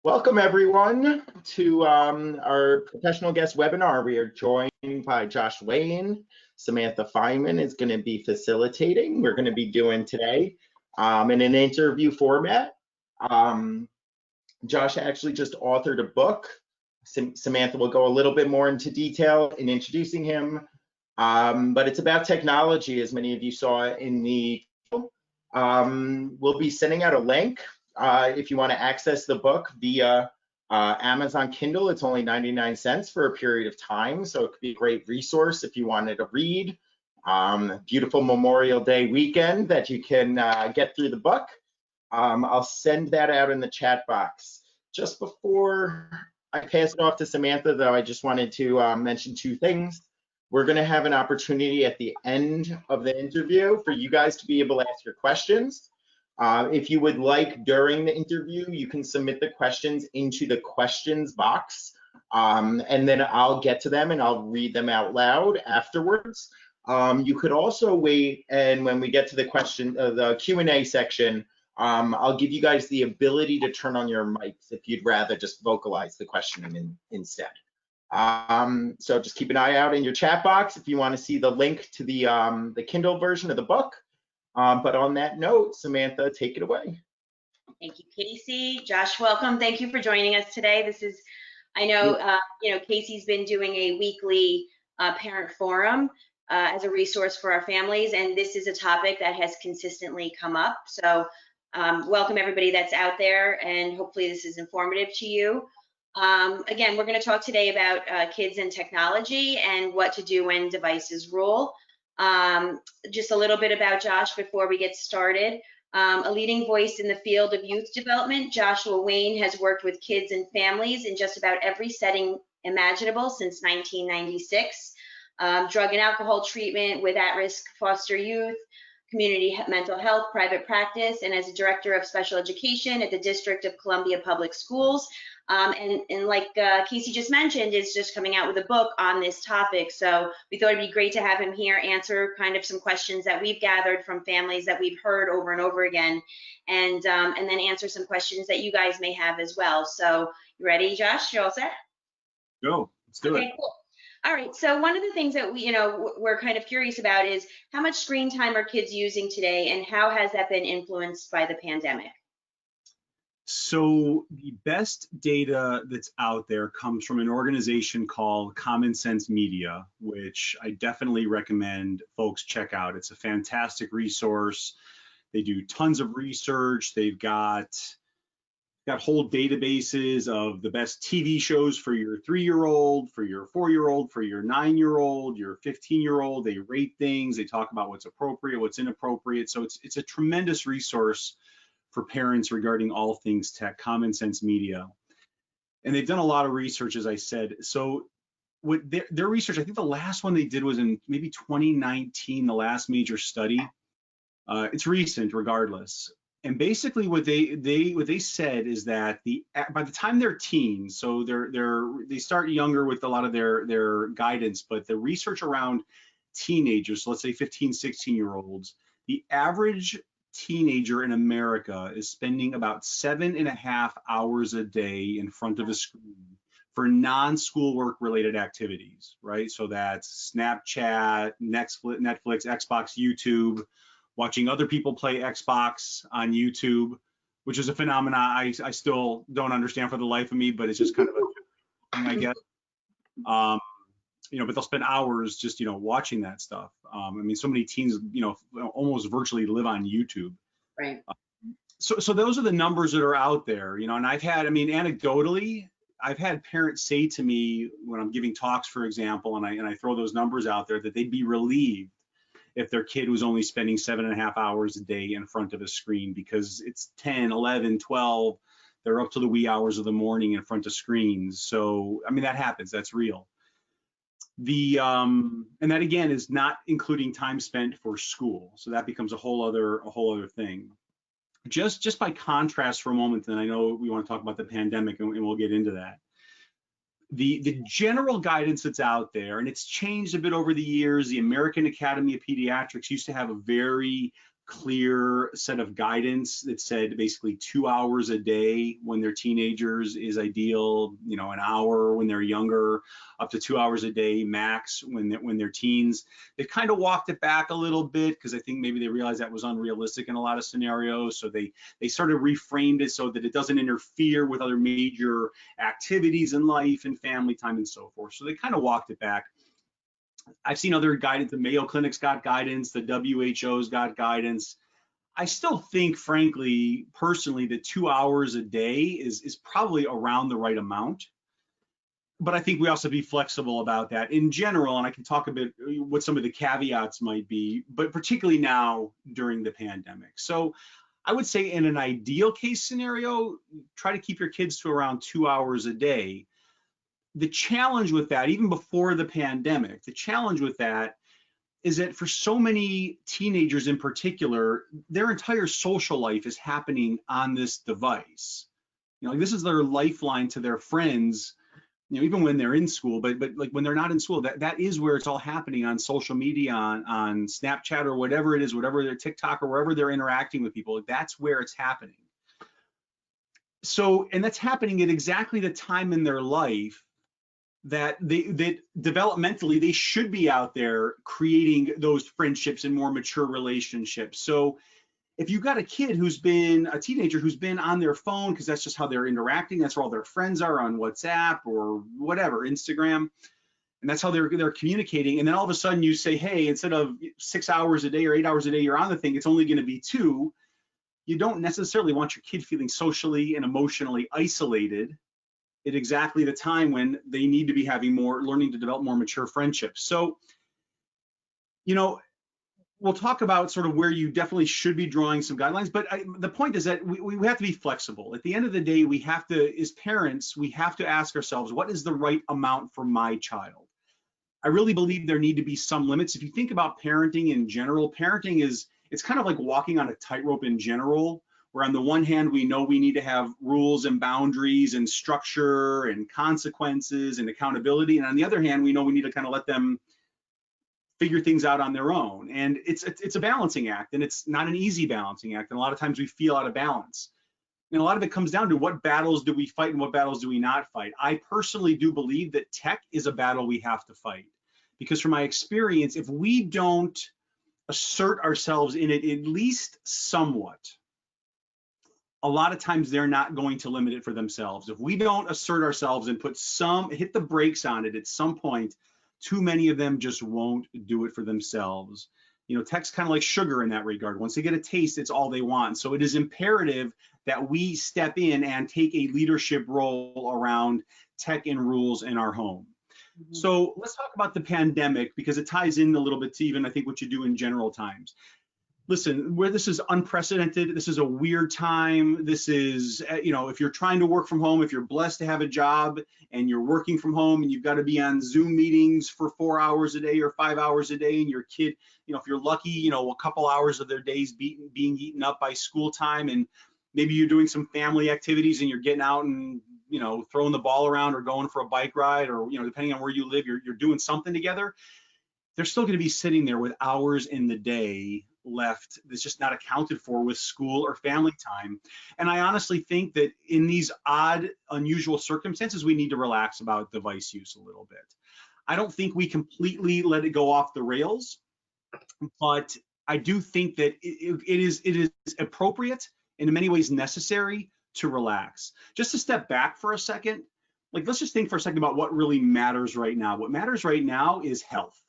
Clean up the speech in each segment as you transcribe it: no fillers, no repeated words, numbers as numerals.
Welcome everyone to our professional guest webinar. We are joined by Josh Wayne. Samantha Feynman is going to be facilitating. We're going to be doing today in an interview format. Josh actually just authored a book. Samantha will go a little bit more into detail in introducing him, but it's about technology, as many of you saw in the we'll be sending out a link if you want to access the book via Amazon Kindle. It's only 99 cents for a period of time, so it could be a great resource if you wanted to read. Beautiful Memorial Day weekend that you can get through the book. I'll send that out in the chat box. Just before I pass it off to Samantha, though, I just wanted to mention two things. We're going to have an opportunity at the end of the interview for you guys to be able to ask your questions. If you would like during the interview, you can submit the questions into the questions box, and then I'll get to them and I'll read them out loud afterwards. You could also wait, and when we get to the Q&A section, I'll give you guys the ability to turn on your mics if you'd rather just vocalize the question instead. So just keep an eye out in your chat box if you want to see the link to the Kindle version of the book. But on that note, Samantha, take it away. Thank you, Casey. Josh, welcome. Thank you for joining us today. This is, I know, Casey's been doing a weekly parent forum as a resource for our families, and this is a topic that has consistently come up. So welcome everybody that's out there, and hopefully this is informative to you. Again, we're going to talk today about kids and technology and what to do when devices rule. Just a little bit about Josh before we get started. A leading voice in the field of youth development, Joshua Wayne has worked with kids and families in just about every setting imaginable since 1996. Drug and alcohol treatment with at-risk foster youth, community mental health, private practice, and as a director of special education at the District of Columbia Public Schools. And like Casey just mentioned, is just coming out with a book on this topic. So we thought it'd be great to have him here answer kind of some questions that we've gathered from families that we've heard over and over again, and then answer some questions that you guys may have as well. So you ready, Josh? You all set? Go. Let's do it. Cool. All right, so one of the things that we're kind of curious about is how much screen time are kids using today, and how has that been influenced by the pandemic? So the best data that's out there comes from an organization called Common Sense Media, which I definitely recommend folks check out. It's a fantastic resource. They do tons of research. They've got whole databases of the best TV shows for your 3-year-old, for your 4-year-old, for your 9-year-old, your 15-year-old. They rate things. They talk about what's appropriate, what's inappropriate. So it's a tremendous resource for parents regarding all things tech, Common Sense Media. And they've done a lot of research, as I said. So with their research, I think the last one they did was in maybe 2019, the last major study. It's recent regardless. And basically what they said is that by the time they're teens, so they start younger with a lot of their guidance, but the research around teenagers, so let's say 15, 16-year-olds, the average teenager in America is spending about 7.5 hours a day in front of a screen for non-schoolwork related activities, right? So that's Snapchat, Netflix, Xbox, YouTube, watching other people play Xbox on YouTube, which is a phenomenon I still don't understand for the life of me, but it's just kind of a thing, I guess. But they'll spend hours just, watching that stuff. I mean, so many teens, almost virtually live on YouTube. Right. So those are the numbers that are out there, and anecdotally, I've had parents say to me when I'm giving talks, for example, and I throw those numbers out there, that they'd be relieved if their kid was only spending 7.5 hours a day in front of a screen, because it's 10, 11, 12, they're up to the wee hours of the morning in front of screens. So, I mean, that happens, that's real. And that again is not including time spent for school. So that becomes a whole other thing. Just by contrast for a moment, then I know we want to talk about the pandemic and we'll get into that. The general guidance that's out there, and it's changed a bit over the years. The American Academy of Pediatrics used to have a very clear set of guidance that said basically 2 hours a day when they're teenagers is ideal, you know, an hour when they're younger, up to 2 hours a day max when they're teens. They kind of walked it back a little bit because I think maybe they realized that was unrealistic in a lot of scenarios. So they sort of reframed it so that it doesn't interfere with other major activities in life and family time and so forth. So they kind of walked it back. I've seen other guidance. The Mayo Clinic's got guidance. The WHO's got guidance. I still think, frankly, personally, that 2 hours a day is probably around the right amount. But I think we also be flexible about that in general. And I can talk a bit what some of the caveats might be, but particularly now during the pandemic. So I would say in an ideal case scenario, try to keep your kids to around 2 hours a day. The challenge with that, even before the pandemic, the challenge with that is that for so many teenagers in particular, their entire social life is happening on this device. You know, like this is their lifeline to their friends, you know, even when they're in school, but like when they're not in school, that is where it's all happening on social media, on Snapchat or whatever it is, whatever their TikTok or wherever they're interacting with people, that's where it's happening. So, and that's happening at exactly the time in their life that developmentally they should be out there creating those friendships and more mature relationships. So if you've got a kid who's been a teenager who's been on their phone because that's just how they're interacting, that's where all their friends are on WhatsApp or whatever, Instagram, and that's how they're communicating, and then all of a sudden you say, hey, instead of 6 hours a day or 8 hours a day you're on the thing, it's only going to be 2. You don't necessarily want your kid feeling socially and emotionally isolated at exactly the time when they need to be having learning to develop more mature friendships. So, you know, we'll talk about sort of where you definitely should be drawing some guidelines, but the point is that we have to be flexible. At the end of the day, we have to, as parents, we have to ask ourselves, what is the right amount for my child? I really believe there need to be some limits. If you think about parenting in general, it's kind of like walking on a tightrope in general, where on the one hand, we know we need to have rules and boundaries and structure and consequences and accountability. And on the other hand, we know we need to kind of let them figure things out on their own. And it's a balancing act, and it's not an easy balancing act. And a lot of times we feel out of balance. And a lot of it comes down to what battles do we fight and what battles do we not fight. I personally do believe that tech is a battle we have to fight, because from my experience, if we don't assert ourselves in it at least somewhat, a lot of times they're not going to limit it for themselves. If we don't assert ourselves and hit the brakes on it at some point, too many of them just won't do it for themselves. You know, tech's kind of like sugar in that regard. Once they get a taste, it's all they want. So it is imperative that we step in and take a leadership role around tech and rules in our home. Mm-hmm. So let's talk about the pandemic, because it ties in a little bit to even, I think, what you do in general times. Listen, where this is unprecedented, this is a weird time. This is, you know, if you're trying to work from home, if you're blessed to have a job and you're working from home and you've got to be on Zoom meetings for 4 hours a day or 5 hours a day, and your kid, you know, if you're lucky, you know, a couple hours of their days being eaten up by school time, and maybe you're doing some family activities and you're getting out and, you know, throwing the ball around or going for a bike ride, or, you know, depending on where you live, you're doing something together. They're still going to be sitting there with hours in the day left that's just not accounted for with school or family time. And I honestly think that in these odd, unusual circumstances, we need to relax about device use a little bit. I don't think we completely let it go off the rails, but I do think that it is appropriate and in many ways necessary to relax. Just to step back for a second, like let's just think for a second about what really matters right now. What matters right now is health.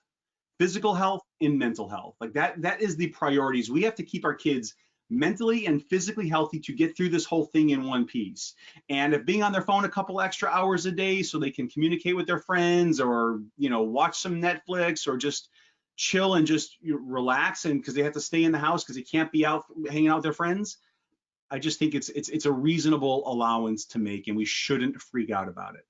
Physical health and mental health. Like that is the priorities. We have to keep our kids mentally and physically healthy to get through this whole thing in one piece. And if being on their phone a couple extra hours a day so they can communicate with their friends, or, you know, watch some Netflix, or just chill and just relax, and because they have to stay in the house because they can't be out hanging out with their friends, I just think it's a reasonable allowance to make, and we shouldn't freak out about it.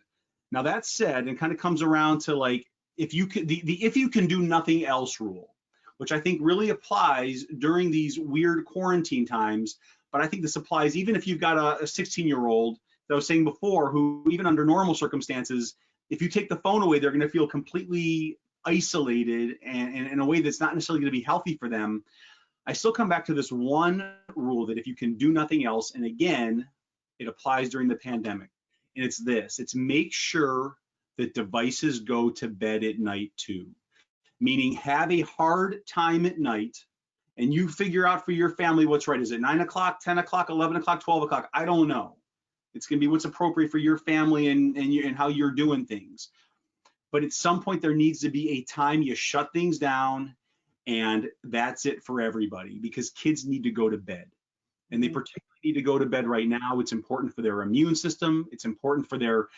Now that said, it kind of comes around to like, if you can do nothing else rule, which I think really applies during these weird quarantine times, but I think this applies even if you've got a 16-year-old that I was saying before, who even under normal circumstances, if you take the phone away, they're going to feel completely isolated and in a way that's not necessarily going to be healthy for them. I still come back to this one rule that if you can do nothing else, and again, it applies during the pandemic, and it's this: it's make sure that devices go to bed at night too. Meaning have a hard time at night, and you figure out for your family what's right. Is it 9 o'clock, 10 o'clock, 11 o'clock, 12 o'clock? I don't know. It's going to be what's appropriate for your family and how you're doing things. But at some point, there needs to be a time you shut things down, and that's it for everybody, because kids need to go to bed. And they particularly need to go to bed right now. It's important for their immune system. It's important for their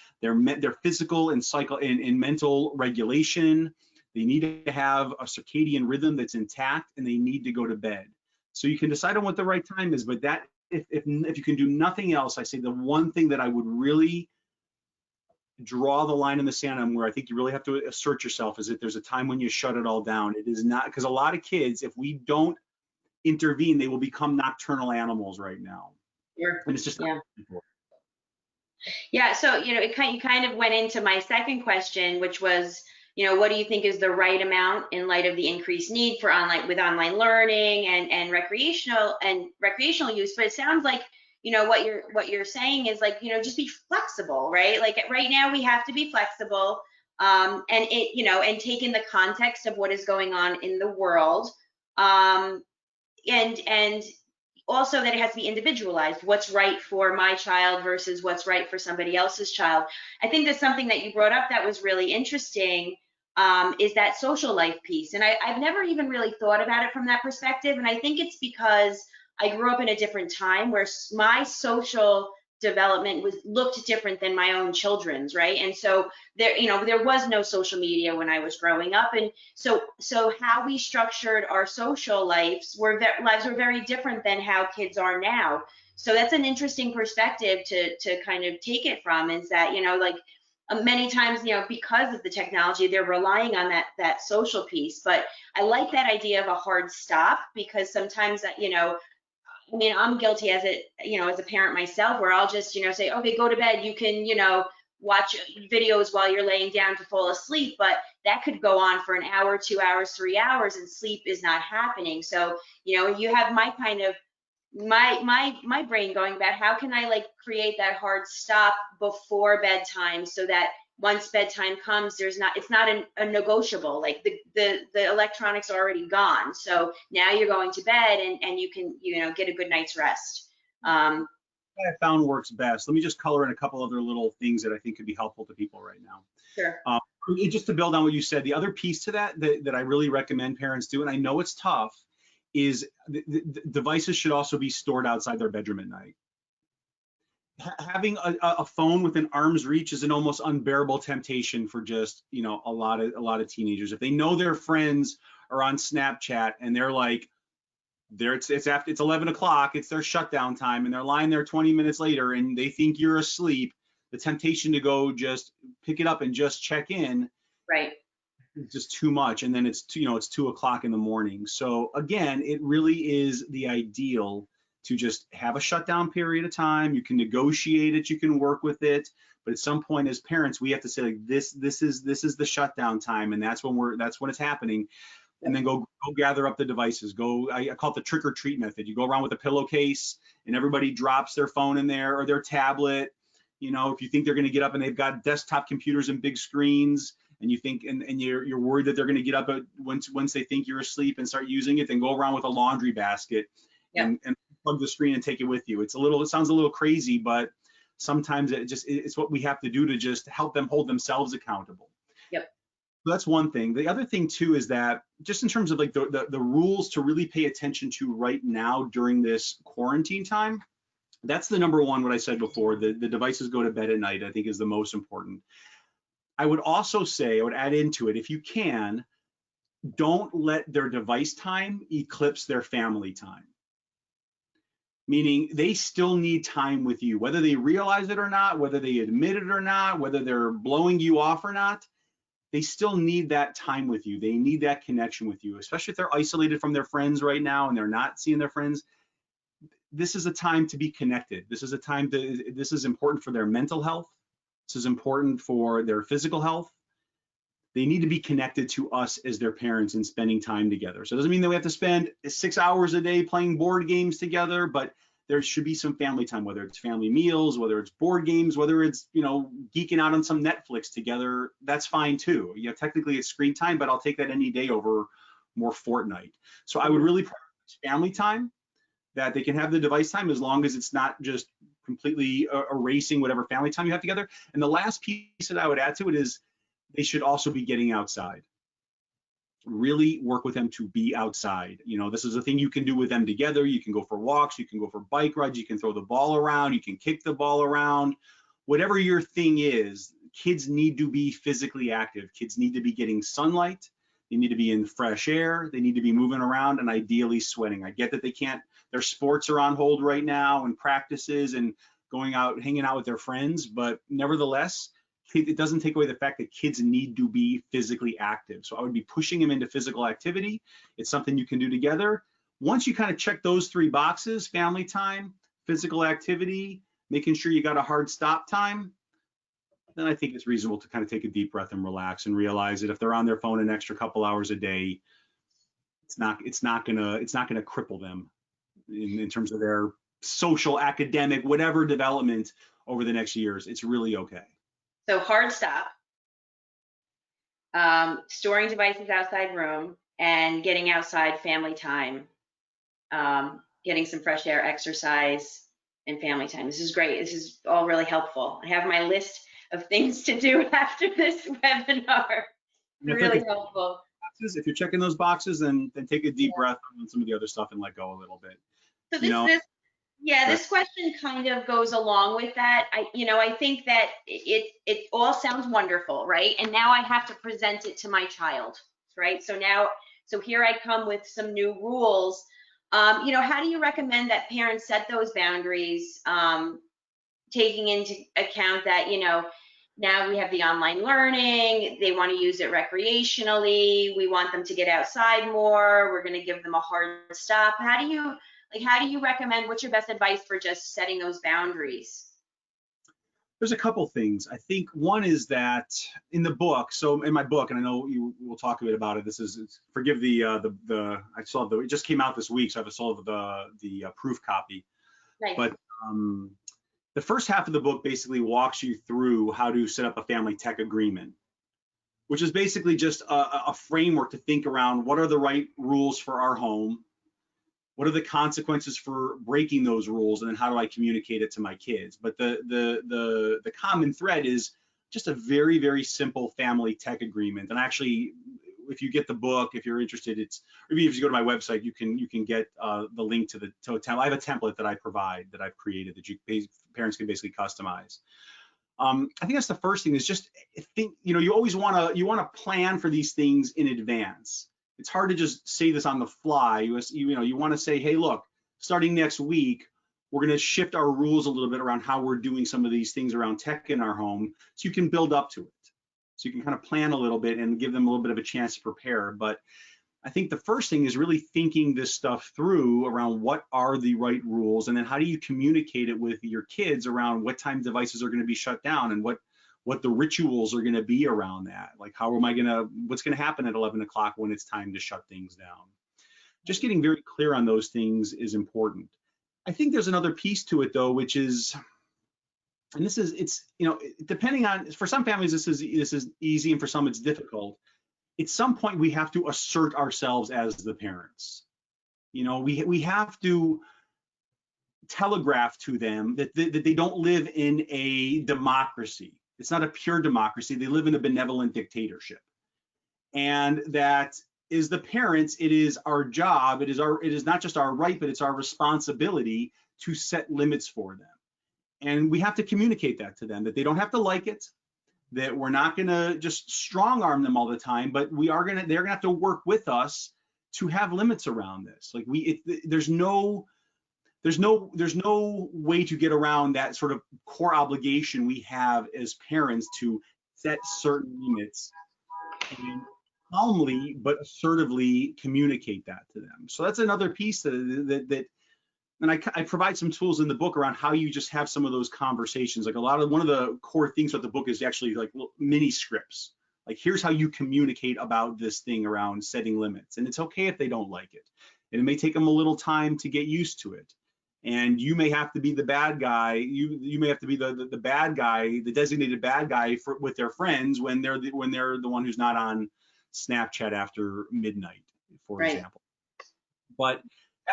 physical and mental regulation. They need to have a circadian rhythm that's intact, and they need to go to bed. So you can decide on what the right time is, but that if you can do nothing else, I say the one thing that I would really draw the line in the sand on, where I think you really have to assert yourself, is that there's a time when you shut it all down. It is not, because a lot of kids, if we don't intervene, they will become nocturnal animals right now. Sure. And it's just not important. Yeah, so you kind of went into my second question, which was, what do you think is the right amount in light of the increased need for online learning and recreational use? But it sounds like what you're saying is like, just be flexible, right? Like right now we have to be flexible, and and take in the context of what is going on in the world, and also that it has to be individualized. What's right for my child versus what's right for somebody else's child. I think that's something that you brought up that was really interesting, is that social life piece. And I've never even really thought about it from that perspective. And I think it's because I grew up in a different time where my social development looked different than my own children's, right? And so there was no social media when I was growing up, and so how we structured our social lives were very different than how kids are now. So that's an interesting perspective to kind of take it from, is that many times because of the technology, they're relying on that social piece. But I like that idea of a hard stop, because sometimes that I mean, I'm guilty as a parent myself, where I'll just, say, okay, go to bed. You can, watch videos while you're laying down to fall asleep, but that could go on for an hour, 2 hours, 3 hours, and sleep is not happening. So, you have my kind of, my brain going about how can I create that hard stop before bedtime, so that once bedtime comes, it's not a negotiable, like the electronics are already gone. So now you're going to bed, and you can, get a good night's rest. I found works best. Let me just color in a couple other little things that I think could be helpful to people right now. Sure. Just to build on what you said, the other piece to that I really recommend parents do, and I know it's tough, is the devices should also be stored outside their bedroom at night. Having a phone within arm's reach is an almost unbearable temptation for just a lot of teenagers. If they know their friends are on Snapchat and they're like, it's 11 o'clock, it's their shutdown time, and they're lying there 20 minutes later and they think you're asleep, the temptation to go just pick it up and just check in, right, is just too much. And then it's 2 o'clock in the morning. So again, it really is the ideal to just have a shutdown period of time. You can negotiate it, you can work with it, but at some point as parents, we have to say, like, this is the shutdown time, and that's when it's happening. And then go gather up the devices. I call it the trick or treat method. You go around with a pillowcase and everybody drops their phone in there or their tablet. If you think they're going to get up and they've got desktop computers and big screens, and you think and you're worried that they're going to get up once they think you're asleep and start using it, then go around with a laundry basket and plug the screen and take it with you. It sounds a little crazy, but sometimes it's what we have to do to just help them hold themselves accountable. Yep. So that's one thing. The other thing too is that just in terms of like the rules to really pay attention to right now during this quarantine time, that's the number one, what I said before, the devices go to bed at night, I think is the most important. I would also say, I would add into it, if you can, don't let their device time eclipse their family time. Meaning they still need time with you, whether they realize it or not, whether they admit it or not, whether they're blowing you off or not. They still need that time with you. They need that connection with you, especially if they're isolated from their friends right now and they're not seeing their friends. This is a time to be connected. This is important for their mental health. This is important for their physical health. they need to be connected to us as their parents and spending time together. So it doesn't mean that we have to spend 6 hours a day playing board games together, but there should be some family time, whether it's family meals, whether it's board games, whether it's, you know, geeking out on some Netflix together. That's fine too. You know, technically it's screen time, but I'll take that any day over more Fortnite. So I would really prioritize family time, that they can have the device time as long as it's not just completely erasing whatever family time you have together. And the last piece that I would add to it is they should also be getting outside. Really work with them to be outside. You know, this is a thing you can do with them together. You can go for walks, you can go for bike rides, you can throw the ball around, you can kick the ball around. Whatever your thing is, kids need to be physically active. Kids need to be getting sunlight. They need to be in fresh air. They need to be moving around and ideally sweating. I get that they can't, their sports are on hold right now and practices and going out, hanging out with their friends, but nevertheless, it doesn't take away the fact that kids need to be physically active. So I would be pushing them into physical activity. It's something you can do together. Once you kind of check those 3 boxes, family time, physical activity, making sure you got a hard stop time, then I think it's reasonable to kind of take a deep breath and relax and realize that if they're on their phone an extra couple hours a day, it's not gonna cripple them in terms of their social, academic, whatever development over the next years. It's really okay. So hard stop, storing devices outside room, and getting outside family time, getting some fresh air, exercise, and family time. This is great. This is all really helpful. I have my list of things to do after this webinar. Really helpful. If you're checking those boxes, then take a deep breath on some of the other stuff and let go a little bit. So this question kind of goes along with that. I think that it all sounds wonderful, right? And now I have to present it to my child, right? So here I come with some new rules. How do you recommend that parents set those boundaries, taking into account that, now we have the online learning, they want to use it recreationally, we want them to get outside more, we're going to give them a hard stop. How do you recommend, what's your best advice for just setting those boundaries? There's a couple things. I think one is that in the book, so in my book, and I know you will talk a bit about it, forgive I saw it just came out this week, so I saw the proof copy. Nice. But the first half of the book basically walks you through how to set up a family tech agreement, which is basically just a framework to think around what are the right rules for our home, what are the consequences for breaking those rules, and then how do I communicate it to my kids? But the common thread is just a very, very simple family tech agreement. And actually, if you get the book, if you're interested, or even if you go to my website, you can get the link to the template. I have a template that I provide, that I've created, that parents can basically customize. I think that's the first thing, is just think, you always want to plan for these things in advance. It's hard to just say this on the fly. You want to say, hey, look, starting next week, we're going to shift our rules a little bit around how we're doing some of these things around tech in our home, so you can build up to it. So you can kind of plan a little bit and give them a little bit of a chance to prepare. But I think the first thing is really thinking this stuff through around what are the right rules, and then how do you communicate it with your kids around what time devices are going to be shut down and what the rituals are going to be around that. Like, what's going to happen at 11 o'clock when it's time to shut things down. Just getting very clear on those things is important. I think there's another piece to it though, which is, and it's depending on, for some families this is easy and for some it's difficult. At some point we have to assert ourselves as the parents. We have to telegraph to them that they don't live in a democracy. It's not a pure democracy. They live in a benevolent dictatorship. And that is, the parents, it is our job, it is not just our right, but it's our responsibility to set limits for them. And we have to communicate that to them, that they don't have to like it, that we're not gonna just strong arm them all the time, but they're gonna have to work with us to have limits around this. Like there's no way to get around that sort of core obligation we have as parents to set certain limits and calmly but assertively communicate that to them. So that's another piece that and I provide some tools in the book around how you just have some of those conversations. Like one of the core things about the book is actually like mini scripts Like, here's how you communicate about this thing around setting limits. And it's okay if they don't like it. And it may take them a little time to get used to it. And you may have to be the bad guy. You may have to be the bad guy, the designated bad guy with their friends when they're the one who's not on Snapchat after midnight, for example. But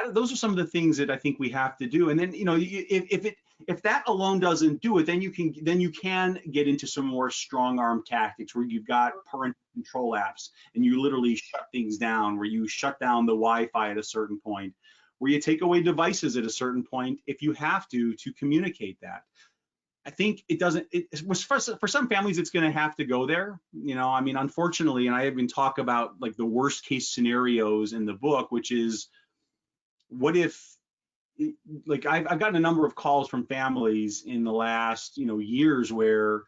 those are some of the things that I think we have to do. And then, you know, if that alone doesn't do it, then you can get into some more strong arm tactics where you've got parental control apps and you literally shut things down, where you shut down the Wi-Fi at a certain point, where you take away devices at a certain point if you have to communicate that. I think for some families, it's going to have to go there. You know, I mean, unfortunately, and I even talk about like the worst case scenarios in the book, which is, what if, like, I've gotten a number of calls from families in the last, you know, years where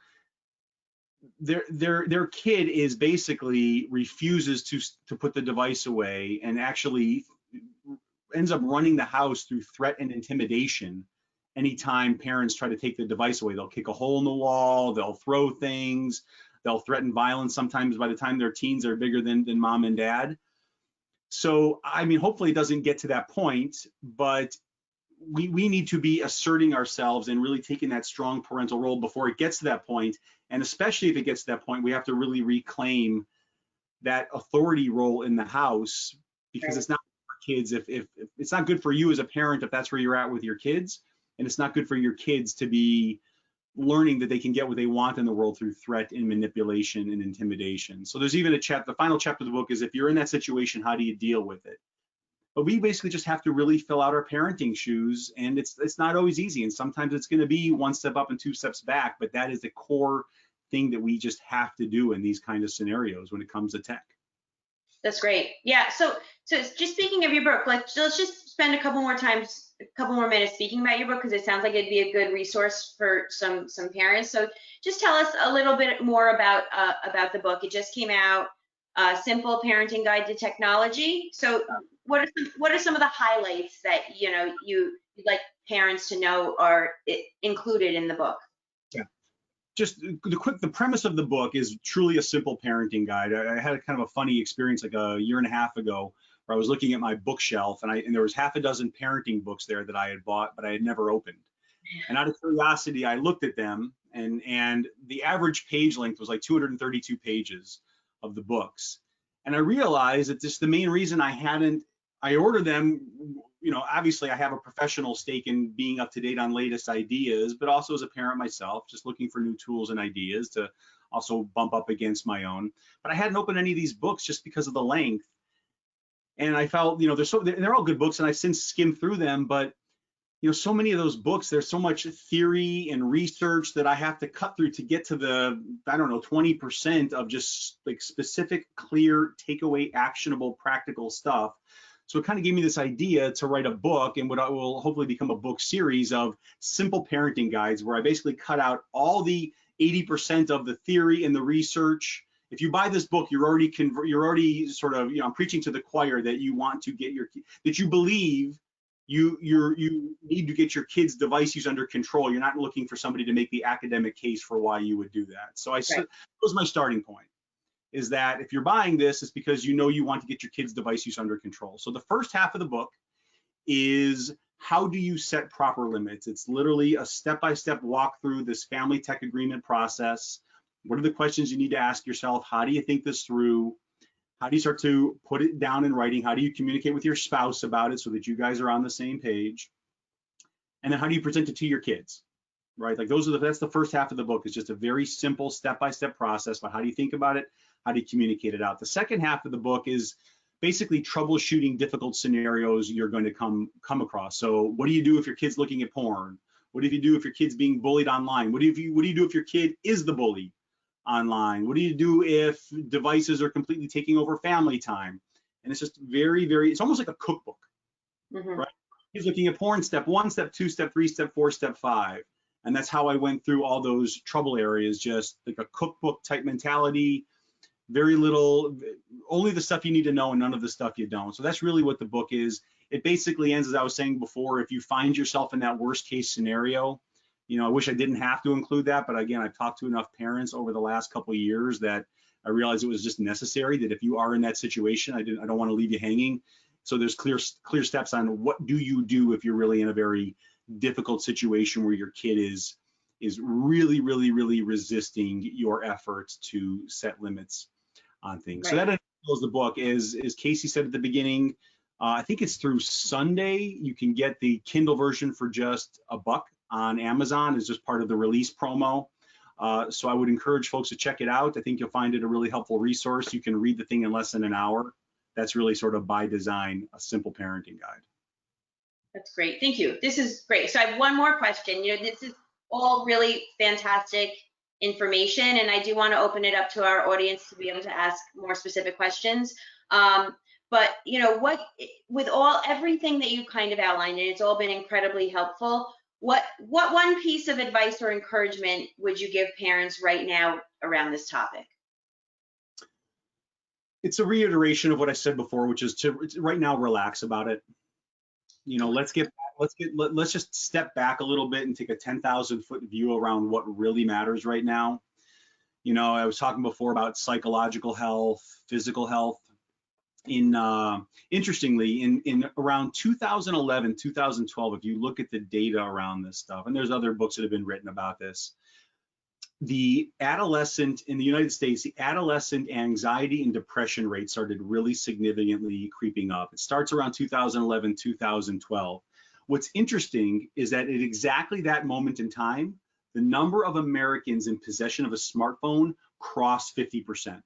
their kid is basically refuses to put the device away and actually ends up running the house through threat and intimidation. Anytime parents try to take the device away, they'll kick a hole in the wall, they'll throw things, they'll threaten violence. Sometimes by the time their teens are bigger than mom and dad. So, I mean, hopefully it doesn't get to that point, but we need to be asserting ourselves and really taking that strong parental role before it gets to that point. And especially if it gets to that point, we have to really reclaim that authority role in the house, because it's not for kids. If it's not good for you as a parent, if that's where you're at with your kids, and it's not good for your kids to be learning that they can get what they want in the world through threat and manipulation and intimidation. So there's even the final chapter of the book is, if you're in that situation, how do you deal with it? But we basically just have to really fill out our parenting shoes, and it's not always easy. And sometimes it's going to be one step up and two steps back, but that is the core thing that we just have to do in these kind of scenarios when it comes to tech. That's great. Yeah. So just speaking of your book, let's just spend a couple more minutes speaking about your book, because it sounds like it'd be a good resource for some parents. So just tell us a little bit more about the book. It just came out, Simple Parenting Guide to Technology. So what are some of the highlights that you'd like parents to know are included in the book? Just the premise of the book is truly a simple parenting guide. I had a kind of a funny experience like a year and a half ago, where I was looking at my bookshelf and there was half a dozen parenting books there that I had bought, but I had never opened. And out of curiosity, I looked at them, and the average page length was like 232 pages of the books. And I realized that just the main reason I ordered them, you know, obviously I have a professional stake in being up to date on latest ideas, but also as a parent myself, just looking for new tools and ideas to also bump up against my own. But I hadn't opened any of these books just because of the length. And I felt, you know, they're all good books, and I've since skimmed through them, but you know, so many of those books, there's so much theory and research that I have to cut through to get to the, I don't know, 20% of just like specific, clear, takeaway, actionable, practical stuff. So it kind of gave me this idea to write a book, and what will hopefully become a book series of simple parenting guides, where I basically cut out all the 80% of the theory and the research. If you buy this book, you're already sort of, you know, I'm preaching to the choir that you want to get that you believe you need to get your kids' device use under control. You're not looking for somebody to make the academic case for why you would do that. So that was my starting point, is that if you're buying this, it's because you know you want to get your kids' device use under control. So the first half of the book is, how do you set proper limits? It's literally a step-by-step walk through this family tech agreement process. What are the questions you need to ask yourself? How do you think this through? How do you start to put it down in writing? How do you communicate with your spouse about it so that you guys are on the same page? And then how do you present it to your kids, right? Like that's the first half of the book. It's just a very simple step-by-step process, but how do you think about it? How do you communicate it out? The second half of the book is basically troubleshooting difficult scenarios you're going to come across. So what do you do if your kid's looking at porn? What do you do if your kid's being bullied online? What do you do if your kid is the bully online? What do you do if devices are completely taking over family time? And it's just very, very, it's almost like a cookbook, right? He's looking at porn, step 1, step 2, step 3, step 4, step 5. And that's how I went through all those trouble areas, just like a cookbook type mentality, very little, only the stuff you need to know and none of the stuff you don't. So that's really what the book is. It basically ends, as I was saying before, if you find yourself in that worst case scenario, you know, I wish I didn't have to include that, but again, I've talked to enough parents over the last couple of years that I realized it was just necessary that if you are in that situation, I don't want to leave you hanging. So there's clear steps on what do you do if you're really in a very difficult situation where your kid is really, really, really resisting your efforts to set limits on things. So that enables the book. As Casey said at the beginning, I think it's through Sunday. You can get the Kindle version for just $1 on Amazon. It's just part of the release promo. So I would encourage folks to check it out. I think you'll find it a really helpful resource. You can read the thing in less than an hour. That's really sort of by design, a simple parenting guide. That's great. Thank you. This is great. So I have one more question. This is all really fantastic information, and I do want to open it up to our audience to be able to ask more specific questions. But with everything that you kind of outlined, and it's all been incredibly helpful, what one piece of advice or encouragement would you give parents right now around this topic? It's a reiteration of what I said before, which is to right now relax about it. Let's just step back a little bit and take a 10,000-foot view around what really matters right now. I was talking before about psychological health, physical health. Interestingly, in around 2011, 2012, if you look at the data around this stuff, and there's other books that have been written about this, the adolescent in the United States, the adolescent anxiety and depression rate started really significantly creeping up. It starts around 2011, 2012. What's interesting is that at exactly that moment in time, the number of Americans in possession of a smartphone crossed 50%.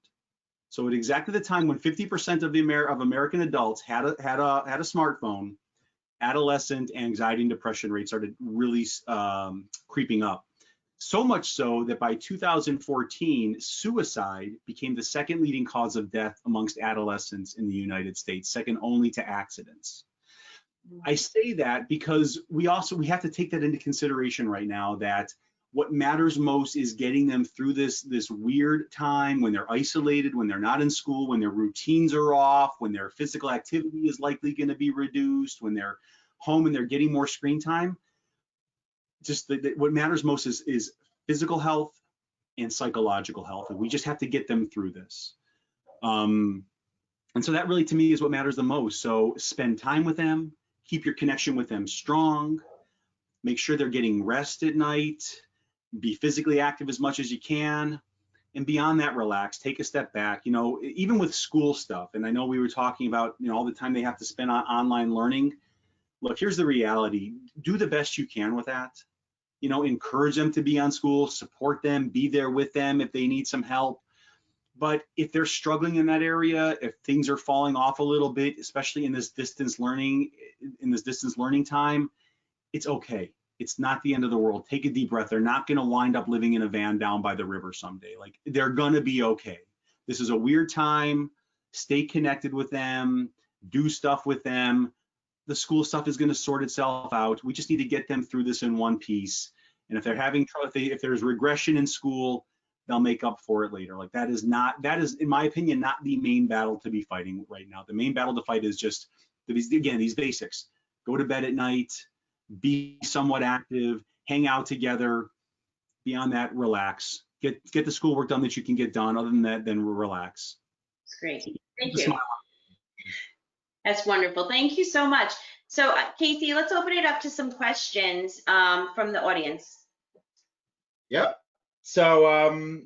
So at exactly the time when 50% of American adults had a smartphone, adolescent anxiety and depression rates started really creeping up. So much so that by 2014, suicide became the second leading cause of death amongst adolescents in the United States, second only to accidents. I say that because we have to take that into consideration right now, that what matters most is getting them through this weird time when they're isolated, when they're not in school, when their routines are off, when their physical activity is likely going to be reduced, when they're home and they're getting more screen time. Just what matters most is physical health and psychological health, and we just have to get them through this. And so that really, to me, is what matters the most. So spend time with them, keep your connection with them strong, make sure they're getting rest at night, be physically active as much as you can, and beyond that, relax, take a step back. Even with school stuff, and I know we were talking about all the time they have to spend on online learning. Look, here's the reality. Do the best you can with that. Encourage them to be on school, support them, be there with them if they need some help. But if they're struggling in that area, if things are falling off a little bit, especially in this distance learning time, it's okay. It's not the end of the world. Take a deep breath. They're not going to wind up living in a van down by the river someday. Like, they're going to be okay. This is a weird time. Stay connected with them. Do stuff with them. The school stuff is going to sort itself out. We just need to get them through this in one piece. And if they're having trouble, if there's regression in school, they'll make up for it later. Like, that is, in my opinion, not the main battle to be fighting right now. The main battle to fight is just, these basics. Go to bed at night, be somewhat active, hang out together. Beyond that, relax. Get the schoolwork done that you can get done. Other than that, then relax. That's great. Thank you. That's wonderful. Thank you so much. So Casey, let's open it up to some questions from the audience. Yep. So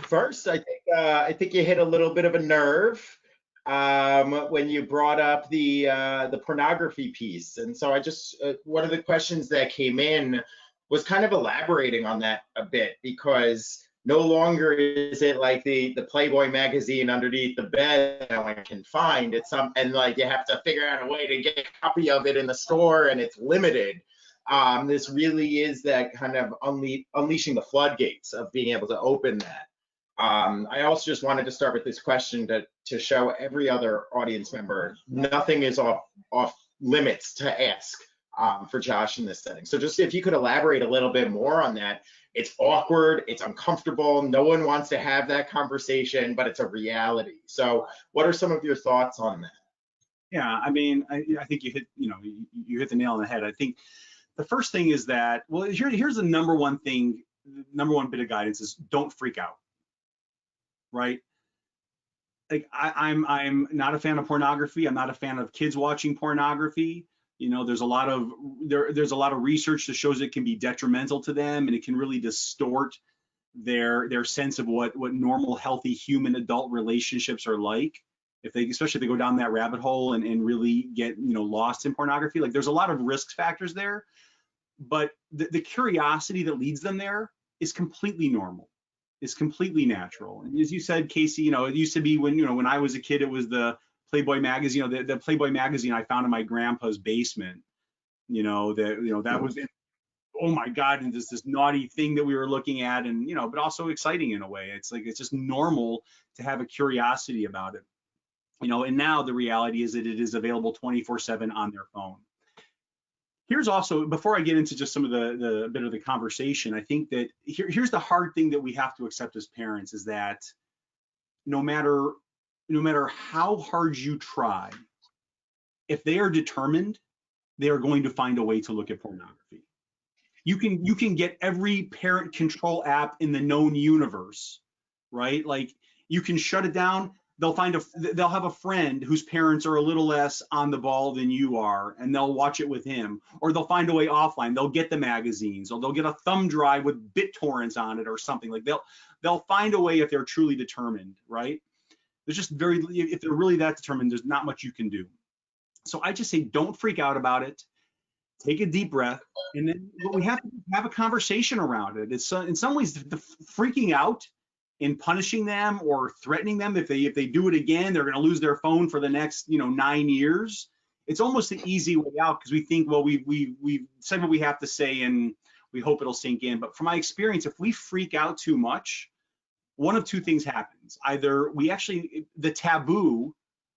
first, I think you hit a little bit of a nerve when you brought up the pornography piece. And so I just one of the questions that came in was kind of elaborating on that a bit, because no longer is it like the Playboy magazine underneath the bed that no one can find. It's and like you have to figure out a way to get a copy of it in the store, and it's limited. This really is that kind of unleashing the floodgates of being able to open that. I also just wanted to start with this question to show every other audience member nothing is off limits to ask for Josh in this setting. So just if you could elaborate a little bit more on that. It's awkward, it's uncomfortable, no one wants to have that conversation, but it's a reality. So what are some of your thoughts on that? Yeah, I mean, I think you hit the nail on the head. I think the first thing is that, well, here's the number one bit of guidance is don't freak out, right? like I'm not a fan of pornography. I'm not a fan of kids watching pornography. You know, there's a lot of there's a lot of research that shows it can be detrimental to them, and it can really distort their sense of what normal, healthy human adult relationships are like. If they, especially if they go down that rabbit hole and really get, you know, lost in pornography, like there's a lot of risk factors there, but the curiosity that leads them there is completely normal. It's completely natural. And as you said, Casey, you know, it used to be when, you know, when I was a kid, it was the Playboy magazine, you know, the Playboy magazine I found in my grandpa's basement, you know, that was, oh my God, and this naughty thing that we were looking at, and, you know, but also exciting in a way. It's like, it's just normal to have a curiosity about it, you know, and now the reality is that it is available 24/7 on their phone. Here's also, before I get into just some of the bit of the conversation, I think that here's the hard thing that we have to accept as parents is that no matter how hard you try, if they are determined, they are going to find a way to look at pornography. You can get every parent control app in the known universe, right? Like you can shut it down. They'll have a friend whose parents are a little less on the ball than you are, and they'll watch it with him, or they'll find a way offline. They'll get the magazines, or they'll get a thumb drive with BitTorrents on it or something. Like they'll find a way if they're truly determined, right? There's just if they're really that determined, there's not much you can do. So I just say, don't freak out about it. Take a deep breath, and then we have to have a conversation around it. It's in some ways the freaking out in punishing them or threatening them if they do it again, they're going to lose their phone for the next 9 years. It's almost the easy way out because we think, well, we've said what we have to say and we hope it'll sink in. But from my experience, if we freak out too much, one of two things happens. Either the taboo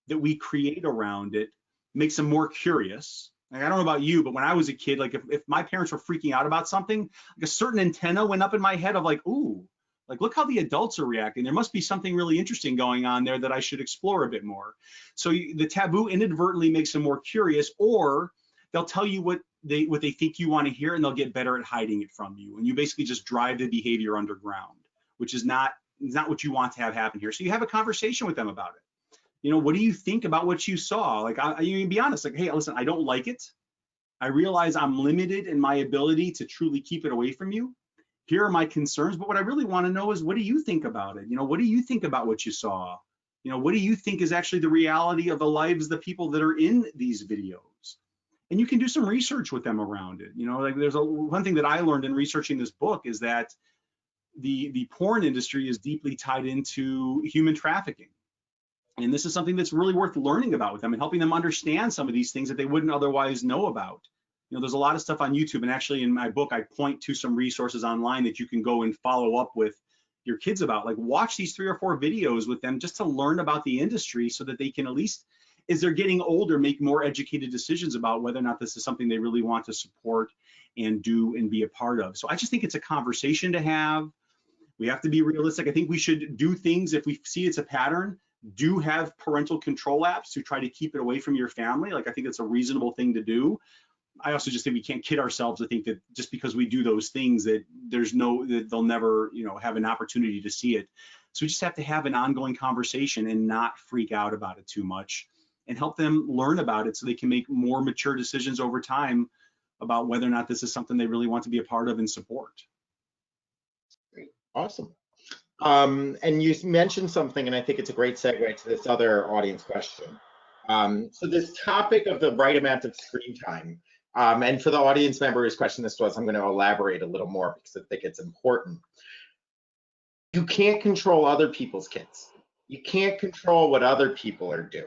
that we create around it makes them more curious. Like, I don't know about you, but when I was a kid, like if my parents were freaking out about something, like a certain antenna went up in my head of like, ooh, like, look how the adults are reacting. There must be something really interesting going on there that I should explore a bit more. So the taboo inadvertently makes them more curious, or they'll tell you what they think you want to hear, and they'll get better at hiding it from you. And you basically just drive the behavior underground, which is not what you want to have happen here. So you have a conversation with them about it. What do you think about what you saw? Like, you can be honest, like, hey, listen, I don't like it. I realize I'm limited in my ability to truly keep it away from you. Here are my concerns, but what I really want to know is, what do you think about it? What do you think about what you saw? What do you think is actually the reality of the lives of the people that are in these videos? And you can do some research with them around it. Like there's one thing that I learned in researching this book is that the porn industry is deeply tied into human trafficking. And this is something that's really worth learning about with them and helping them understand some of these things that they wouldn't otherwise know about. There's a lot of stuff on YouTube, and actually in my book, I point to some resources online that you can go and follow up with your kids about. Like, watch these 3 or 4 videos with them just to learn about the industry so that they can, at least as they're getting older, make more educated decisions about whether or not this is something they really want to support and do and be a part of. So I just think it's a conversation to have. We have to be realistic. I think we should do things, if we see it's a pattern, do have parental control apps to try to keep it away from your family. Like, I think it's a reasonable thing to do. I also just think we can't kid ourselves to think that just because we do those things that that they'll never, have an opportunity to see it. So we just have to have an ongoing conversation and not freak out about it too much, and help them learn about it so they can make more mature decisions over time about whether or not this is something they really want to be a part of and support. Great. Awesome. And you mentioned something, and I think it's a great segue to this other audience question. So this topic of the right amount of screen time, and for the audience member whose question this was, I'm going to elaborate a little more because I think it's important. You can't control other people's kids. You can't control what other people are doing.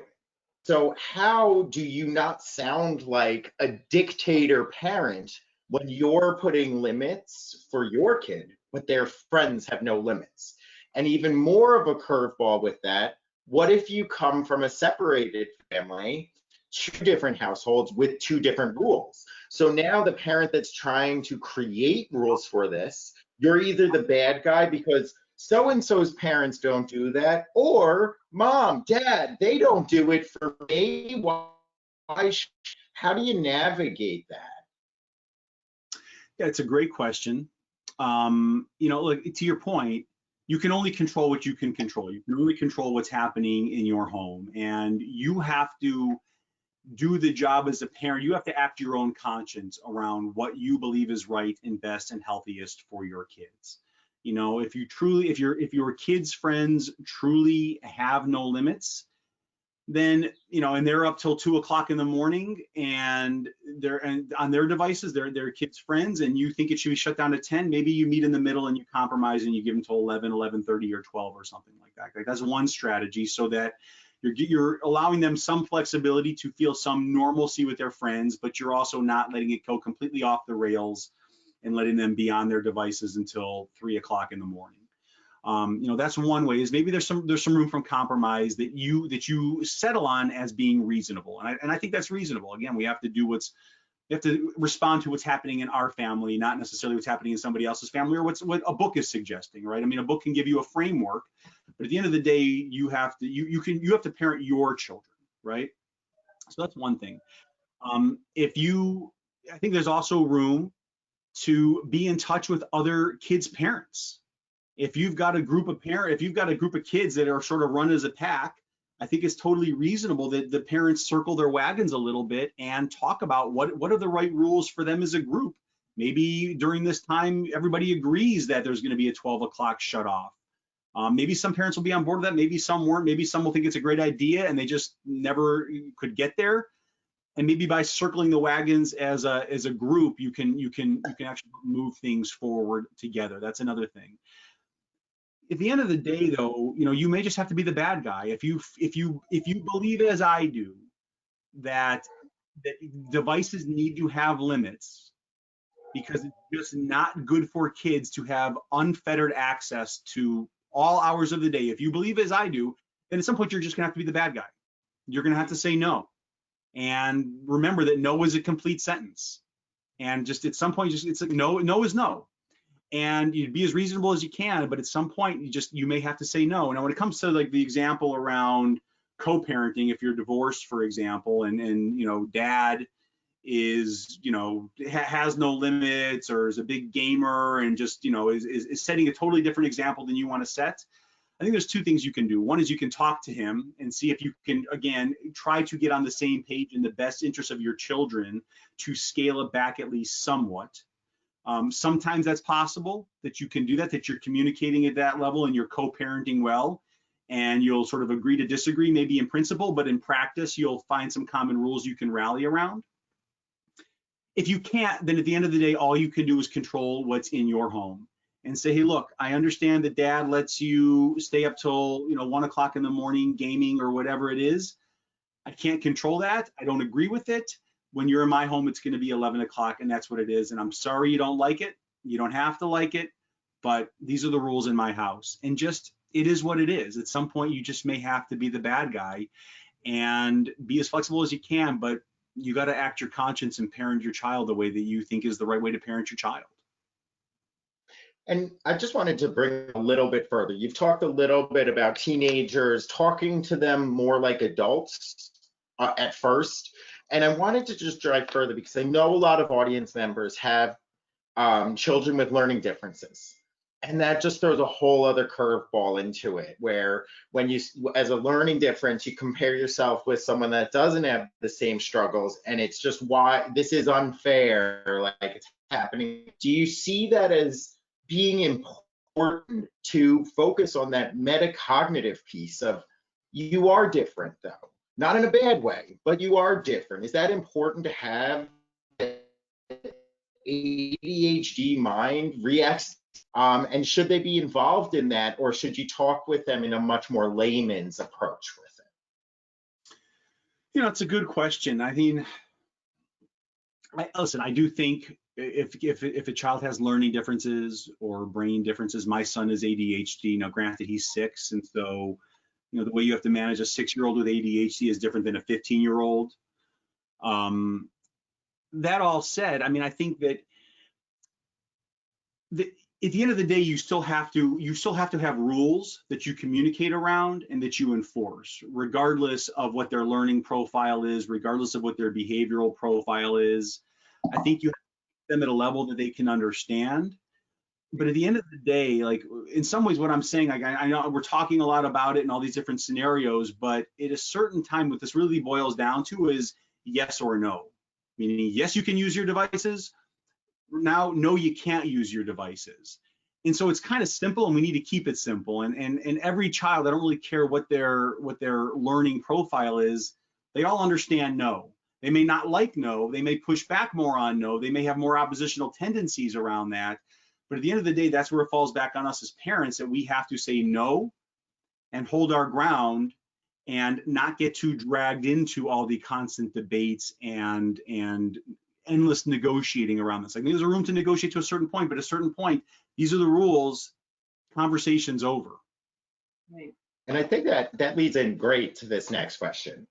So how do you not sound like a dictator parent when you're putting limits for your kid, but their friends have no limits? And even more of a curveball with that, what if you come from a separated family, 2 different households with 2 different rules? So now the parent that's trying to create rules for this, you're either the bad guy because so-and-so's parents don't do that, or mom, dad, they don't do it for me. How do you navigate that? Yeah, it's a great question. Look, to your point, you can only control what you can control. You can only control what's happening in your home, and you have to do the job as a parent. You have to act your own conscience around what you believe is right and best and healthiest for your kids. You know, if your kids' friends truly have no limits, then, you know, and they're up till 2 o'clock in the morning and on their devices, they're kids' friends, and you think it should be shut down at 10, maybe you meet in the middle and you compromise and you give them till 11, 11:30 or 12 or something like that. Like, that's one strategy, so that you're allowing them some flexibility to feel some normalcy with their friends, but you're also not letting it go completely off the rails and letting them be on their devices until 3 o'clock in the morning. You know, that's one way, is maybe there's some room for compromise that you settle on as being reasonable. And I think that's reasonable. Again, we have to respond to what's happening in our family, not necessarily what's happening in somebody else's family, or what a book is suggesting, right? I mean, a book can give you a framework, but at the end of the day, you have to parent your children, right? So that's one thing. I think there's also room to be in touch with other kids' parents. If you've got a group of kids that are sort of run as a pack, I think it's totally reasonable that the parents circle their wagons a little bit and talk about what are the right rules for them as a group. Maybe during this time, everybody agrees that there's going to be a 12 o'clock shut off. Maybe some parents will be on board with that. Maybe some weren't. Maybe some will think it's a great idea and they just never could get there. And maybe by circling the wagons as a group, you can actually move things forward together. That's another thing. At the end of the day, though, you know, you may just have to be the bad guy. If you believe, as I do, that devices need to have limits, because it's just not good for kids to have unfettered access to all hours of the day. If you believe, as I do, then at some point you're just gonna have to be the bad guy. You're gonna have to say no. And remember that no is a complete sentence. And just at some point, it's like no is no. And you'd be as reasonable as you can, but at some point you may have to say no. Now, when it comes to like the example around co-parenting, if you're divorced, for example, and you know, dad is, you know, has no limits, or is a big gamer and just, you know, is setting a totally different example than you want to set, I think there's two things you can do. One is you can talk to him and see if you can, again, try to get on the same page in the best interest of your children to scale it back at least somewhat. Sometimes that's possible, that you can do that you're communicating at that level and you're co-parenting well, and you'll sort of agree to disagree, maybe in principle, but in practice, you'll find some common rules you can rally around. If you can't, then at the end of the day, all you can do is control what's in your home and say, hey, look, I understand that dad lets you stay up till, you know, 1 o'clock in the morning gaming or whatever it is. I can't control that. I don't agree with it. When you're in my home, it's going to be 11 o'clock, and that's what it is. And I'm sorry you don't like it. You don't have to like it, but these are the rules in my house. And just, it is what it is. At some point, you just may have to be the bad guy and be as flexible as you can, but you got to act your conscience and parent your child the way that you think is the right way to parent your child. And I just wanted to bring a little bit further. You've talked a little bit about teenagers, talking to them more like adults at first. And I wanted to just drive further, because I know a lot of audience members have children with learning differences. And that just throws a whole other curveball into it, where when you, as a learning difference, you compare yourself with someone that doesn't have the same struggles, and it's just, why this is unfair, like it's happening. Do you see that as being important to focus on that metacognitive piece of, you are different though? Not in a bad way, but you are different. Is that important to have? ADHD mind reacts, and should they be involved in that, or should you talk with them in a much more layman's approach with it? You know, it's a good question. I mean, listen, I do think if a child has learning differences or brain differences, my son is ADHD. Now, granted, he's 6, and so, you know, the way you have to manage a 6-year-old with ADHD is different than a 15-year-old. That all said, I mean, I think that at the end of the day, you still have to have rules that you communicate around and that you enforce, regardless of what their learning profile is, regardless of what their behavioral profile is. I think you have them at a level that they can understand. But at the end of the day, like in some ways, what I'm saying, like I know we're talking a lot about it in all these different scenarios, but at a certain time, what this really boils down to is yes or no. Meaning, yes, you can use your devices. Now, no, you can't use your devices. And so it's kind of simple, and we need to keep it simple. And every child, I don't really care what their learning profile is, they all understand no. They may not like no, they may push back more on no, they may have more oppositional tendencies around that. But at the end of the day, that's where it falls back on us as parents, that we have to say no and hold our ground and not get too dragged into all the constant debates and endless negotiating around this. Like, there's a room to negotiate to a certain point, but at a certain point, these are the rules, conversation's over. Right. And I think that leads in great to this next question.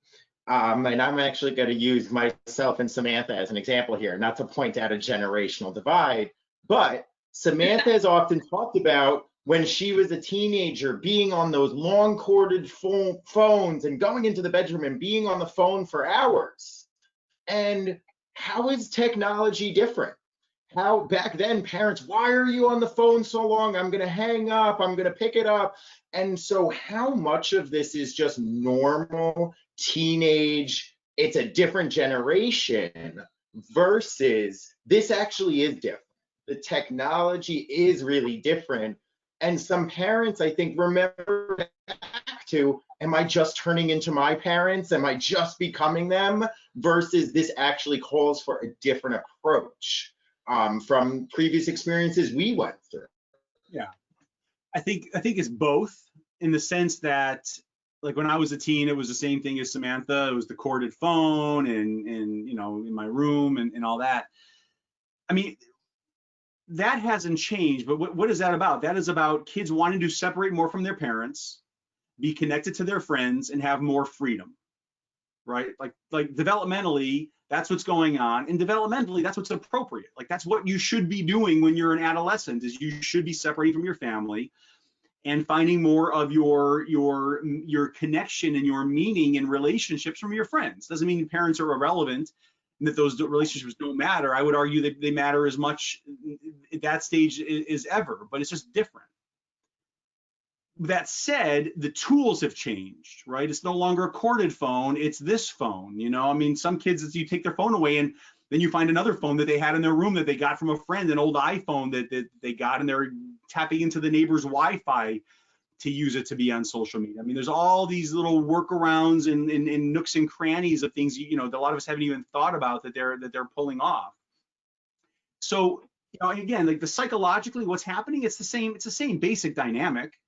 And I'm actually going to use myself and Samantha as an example here, not to point out a generational divide, but Samantha has often talked about when she was a teenager being on those long corded phones and going into the bedroom and being on the phone for hours. And how is technology different? How back then, parents, why are you on the phone so long? I'm going to hang up, I'm going to pick it up. And so how much of this is just normal teenage, it's a different generation, versus this actually is different. The technology is really different. And some parents, I think, remember back to, am I just turning into my parents? Am I just becoming them? Versus this actually calls for a different approach from previous experiences we went through. Yeah, I think it's both, in the sense that, like, when I was a teen, it was the same thing as Samantha. It was the corded phone and you know, in my room and all that. I mean, that hasn't changed, but what is that about? That is about kids wanting to separate more from their parents, be connected to their friends, and have more freedom, right? Like developmentally, that's what's going on, and developmentally, that's what's appropriate. Like, that's what you should be doing when you're an adolescent, is you should be separating from your family and finding more of your connection and your meaning in relationships from your friends. Doesn't mean parents are irrelevant and that those relationships don't matter. I would argue that they matter as much at that stage as ever, but it's just different. That said, the tools have changed, right? It's no longer a corded phone, it's this phone. You know, I mean, some kids, you take their phone away and then you find another phone that they had in their room that they got from a friend, an old iPhone that they got, and they're tapping into the neighbor's Wi-Fi to use it to be on social media. I mean, there's all these little workarounds and nooks and crannies of things, you know, that a lot of us haven't even thought about that they're pulling off. So, you know, again, like, the psychologically, what's happening, it's the same basic dynamic.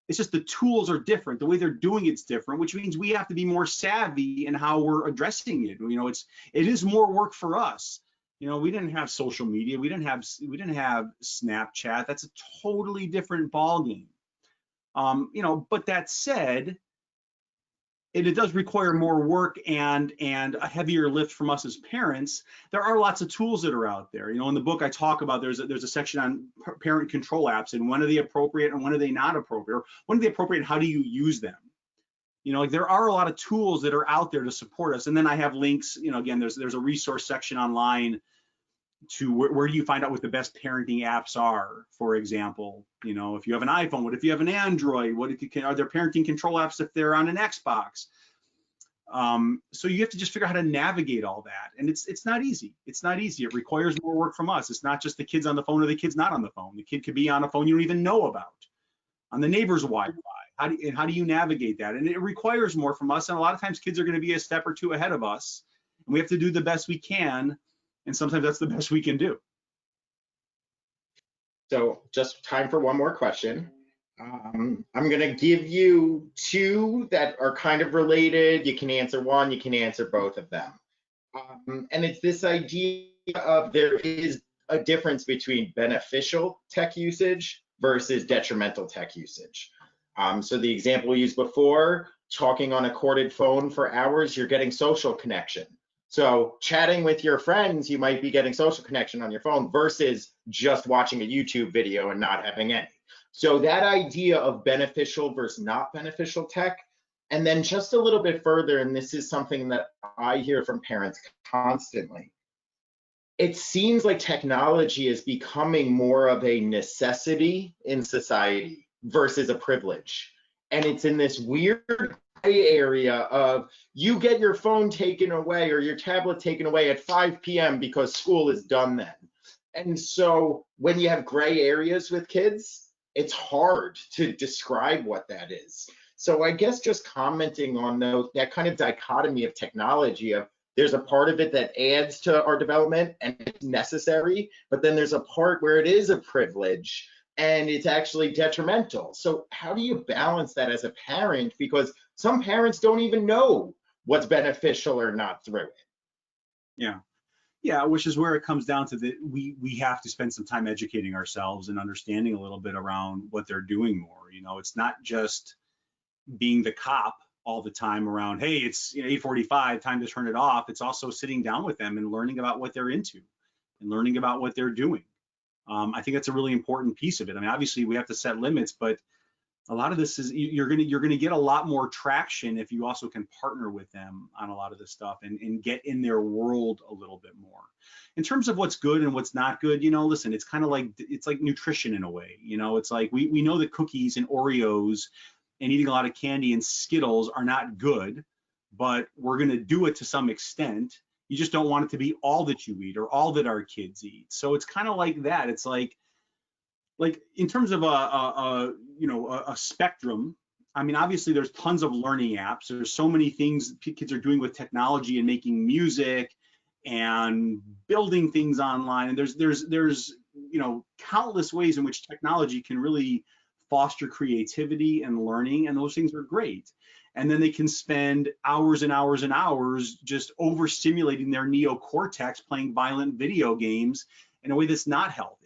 It's just the tools are different. The way they're doing it's different, which means we have to be more savvy in how we're addressing it. You know, it is more work for us. You know, we didn't have social media. We didn't have Snapchat. That's a totally different ballgame. You know, but that said, it does require more work and a heavier lift from us as parents. There are lots of tools that are out there. You know, in the book I talk about, there's a section on parent control apps, and when are they appropriate and when are they not appropriate, or when are they appropriate and how do you use them? You know, like, there are a lot of tools that are out there to support us. And then I have links, you know, again, there's a resource section online to where do you find out what the best parenting apps are, for example. You know, if you have an iPhone, what if you have an Android? What if are there parenting control apps if they're on an Xbox? So you have to just figure out how to navigate all that. And it's not easy. It's not easy. It requires more work from us. It's not just the kids on the phone or the kids not on the phone. The kid could be on a phone you don't even know about, on the neighbor's Wi-Fi. How do you navigate that? And it requires more from us. And a lot of times kids are going to be a step or two ahead of us. And we have to do the best we can. And sometimes that's the best we can do. So just time for one more question. I'm going to give you two that are kind of related. You can answer one, you can answer both of them. And it's this idea of there is a difference between beneficial tech usage versus detrimental tech usage. So the example we used before, talking on a corded phone for hours, you're getting social connection. So chatting with your friends, you might be getting social connection on your phone versus just watching a YouTube video and not having any. So that idea of beneficial versus not beneficial tech, and then just a little bit further, and this is something that I hear from parents constantly, it seems like technology is becoming more of a necessity in society versus a privilege. And it's in this weird gray area of you get your phone taken away or your tablet taken away at 5 p.m. because school is done then. And so when you have gray areas with kids, it's hard to describe what that is. So I guess just commenting on that kind of dichotomy of technology of there's a part of it that adds to our development and it's necessary, but then there's a part where it is a privilege and it's actually detrimental. So how do you balance that as a parent? Because some parents don't even know what's beneficial or not through it. Yeah. Yeah, which is where it comes down to we have to spend some time educating ourselves and understanding a little bit around what they're doing more. It's not just being the cop all the time around, hey, it's 8:45, time to turn it off. It's also sitting down with them and learning about what they're into and learning about what they're doing. I think that's a really important piece of it. I mean, obviously we have to set limits, but a lot of this is you're gonna get a lot more traction if you also can partner with them on a lot of this stuff and get in their world a little bit more. In terms of what's good and what's not good, listen, it's kind of like nutrition in a way. It's like we know that cookies and Oreos and eating a lot of candy and Skittles are not good, but we're gonna do it to some extent. You just don't want it to be all that you eat or all that our kids eat. So it's kind of like that. It's like in terms of a spectrum. I mean, obviously there's tons of learning apps. There's so many things kids are doing with technology and making music and building things online. And there's countless ways in which technology can really foster creativity and learning, and those things are great. And then they can spend hours and hours and hours just overstimulating their neocortex playing violent video games in a way that's not healthy.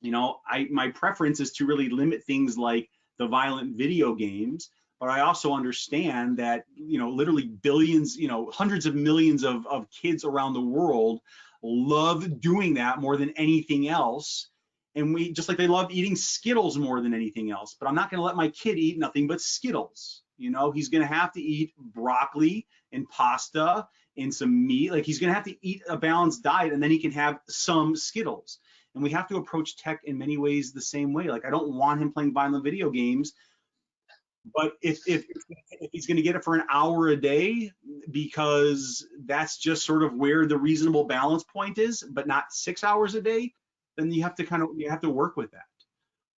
My preference is to really limit things like the violent video games, but I also understand that, literally billions, hundreds of millions of kids around the world love doing that more than anything else. And just like they love eating Skittles more than anything else, but I'm not going to let my kid eat nothing but Skittles. He's going to have to eat broccoli and pasta and some meat. Like, he's going to have to eat a balanced diet, and then he can have some Skittles. And we have to approach tech in many ways the same way. Like, I don't want him playing violent video games, but if he's going to get it for an hour a day, because that's just sort of where the reasonable balance point is, but not 6 hours a day, then you have to work with that.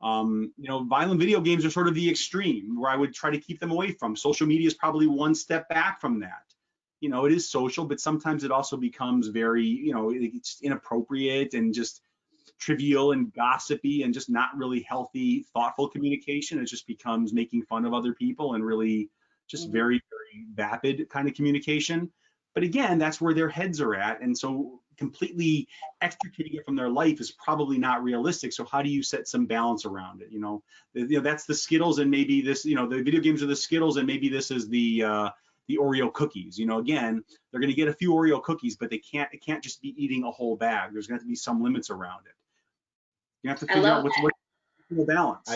Violent video games are sort of the extreme where I would try to keep them away from. Social media is probably one step back from that. It is social, but sometimes it also becomes very, it's inappropriate and just trivial and gossipy and just not really healthy, thoughtful communication. It just becomes making fun of other people and really just very, very vapid kind of communication. But again, that's where their heads are at. And so completely extricating it from their life is probably not realistic. So how do you set some balance around it? That's the Skittles, and maybe this, the video games are the Skittles, and maybe this is the Oreo cookies. Again, they're going to get a few Oreo cookies, but it can't just be eating a whole bag. There's going to have to be some limits around it. You have to figure out what's the balance.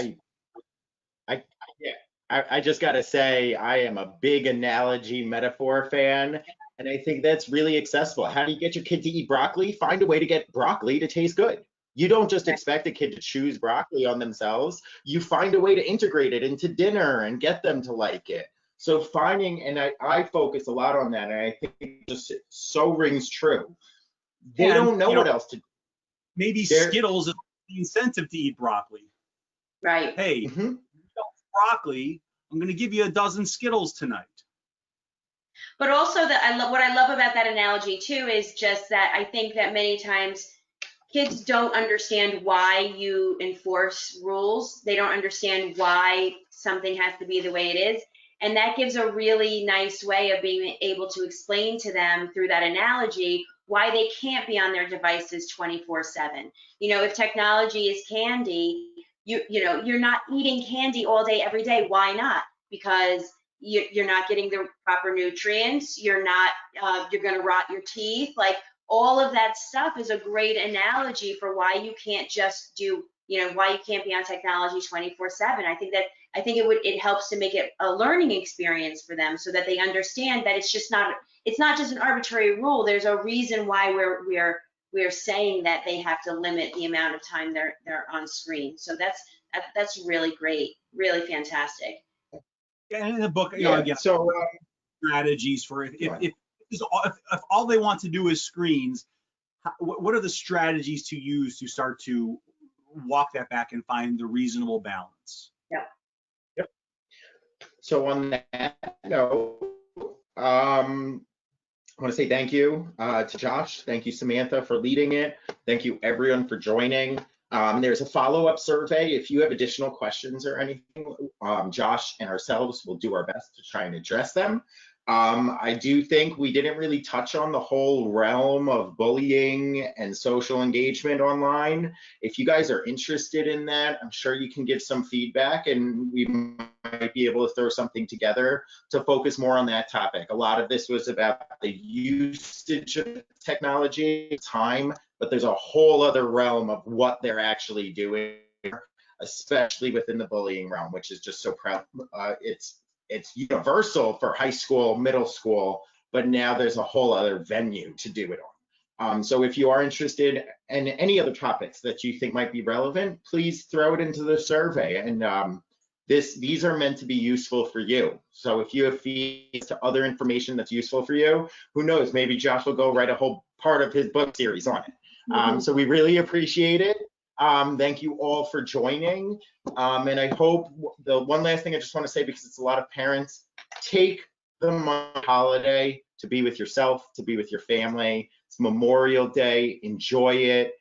I just got to say, I am a big analogy metaphor fan, and I think that's really accessible. How do you get your kid to eat broccoli? Find a way to get broccoli to taste good. You don't just expect a kid to choose broccoli on themselves. You find a way to integrate it into dinner and get them to like it. So finding, and I focus a lot on that, and I think it just so rings true. They don't know what else to do. Maybe Skittles is the incentive to eat broccoli. Right. Hey, you don't broccoli, I'm going to give you a dozen Skittles tonight. But also what I love about that analogy too is just that I think that many times kids don't understand why you enforce rules. They don't understand why something has to be the way it is. And that gives a really nice way of being able to explain to them through that analogy why they can't be on their devices 24/7. If technology is candy, you're not eating candy all day, every day. Why not? Because you're not getting the proper nutrients. You're going to rot your teeth. Like, all of that stuff is a great analogy for why you can't just do, why you can't be on technology 24/7. I think it helps to make it a learning experience for them, so that they understand that it's not just an arbitrary rule. There's a reason why we're we're saying that they have to limit the amount of time they're on screen. So that's really great, really fantastic. And in the book, Yeah, again, so strategies for if all they want to do is screens, what are the strategies to use to start to walk that back and find the reasonable balance? Yep. So on that note, I want to say thank you to Josh. Thank you, Samantha, for leading it. Thank you, everyone, for joining. There's a follow-up survey. If you have additional questions or anything, Josh and ourselves will do our best to try and address them. I do think we didn't really touch on the whole realm of bullying and social engagement online. If you guys are interested in that, I'm sure you can give some feedback and we might be able to throw something together to focus more on that topic. A lot of this was about the usage of technology, time, but there's a whole other realm of what they're actually doing, especially within the bullying realm, which is just so proud. It's universal for high school, middle school, but now there's a whole other venue to do it on. So if you are interested in any other topics that you think might be relevant, please throw it into the survey. And these are meant to be useful for you. So if you have feeds to other information that's useful for you, who knows, maybe Josh will go write a whole part of his book series on it. So we really appreciate it. Thank you all for joining. And I hope the one last thing I just want to say, because it's a lot of parents, take the holiday to be with yourself, to be with your family. It's Memorial Day, enjoy it.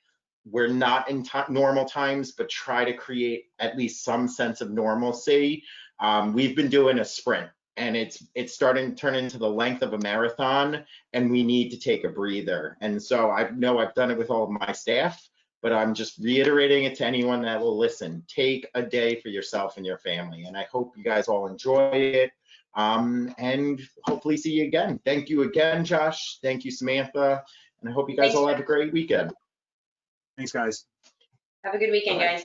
We're not in normal times, but try to create at least some sense of normalcy. We've been doing a sprint and it's starting to turn into the length of a marathon and we need to take a breather. And so I know I've done it with all of my staff, but I'm just reiterating it to anyone that will listen. Take a day for yourself and your family. And I hope you guys all enjoy it. And hopefully see you again. Thank you again, Josh. Thank you, Samantha. And I hope you guys all have a great weekend. Thanks, guys. Have a good weekend, guys.